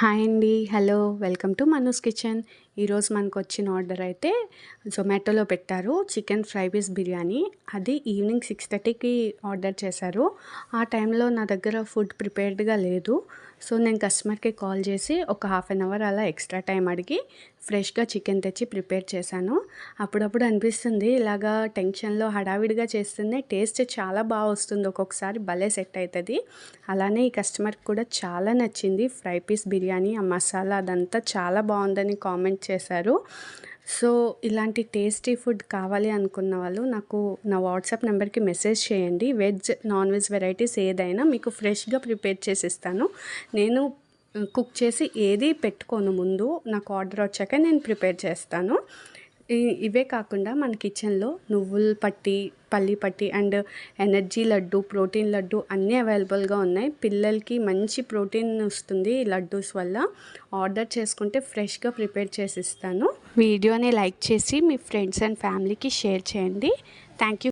Hi అండి. Hello. Welcome to Manu's kitchen. ఈరోజు మనకొచ్చిన ఆర్డర్ అయితే జొమాటోలో పెట్టారు. Chicken fry piece biryani. అది ఈవినింగ్ 6:30కి ఆర్డర్ చేశారు. ఆ టైంలో నా దగ్గర ఫుడ్ ప్రిపేర్డ్‌గా లేదు. సో, నేను కస్టమర్‌కి కాల్ చేసి ఒక హాఫ్ అన్ అవర్ అలా ఎక్స్ట్రా టైం అడిగి ఫ్రెష్‌గా చికెన్ తెచ్చి ప్రిపేర్ చేశాను. అప్పుడప్పుడు అనిపిస్తుంది ఇలాగా టెన్షన్‌లో హడావిడిగా చేస్తేనే టేస్ట్ చాలా బాగా వస్తుంది. ఒక్కొక్కసారి భలే సెట్ అవుతుంది. అలానే ఈ కస్టమర్కి కూడా చాలా నచ్చింది. ఫ్రై పీస్ బిర్యానీ, ఆ మసాలా అదంతా చాలా బాగుందని కామెంట్ చేశారు. సో, ఇలాంటి టేస్టీ ఫుడ్ కావాలి అనుకున్న వాళ్ళు నాకు నా వాట్సాప్ నెంబర్కి మెసేజ్ చేయండి. వెజ్, నాన్ వెజ్ వెరైటీస్ ఏదైనా మీకు ఫ్రెష్‌గా ప్రిపేర్ చేసి ఇస్తాను. నేను కుక్ చేసి ఏది పెట్టుకోను ముందు. నాకు ఆర్డర్ వచ్చాక నేను ప్రిపేర్ చేస్తాను. ఇవే కాకుండా మన కిచెన్లో నువ్వుల పట్టి, పల్లి పట్టి and energy laddu, protein laddu అన్నీ అవైలబుల్గా ఉన్నాయి. పిల్లలకి మంచి ప్రోటీన్ వస్తుంది ఈ లడ్డూస్ వల్ల. ఆర్డర్ చేసుకుంటే ఫ్రెష్గా ప్రిపేర్ చేసి ఇస్తాను. వీడియోని లైక్ చేసి మీ ఫ్రెండ్స్ అండ్ ఫ్యామిలీకి షేర్ చేయండి. Thank you.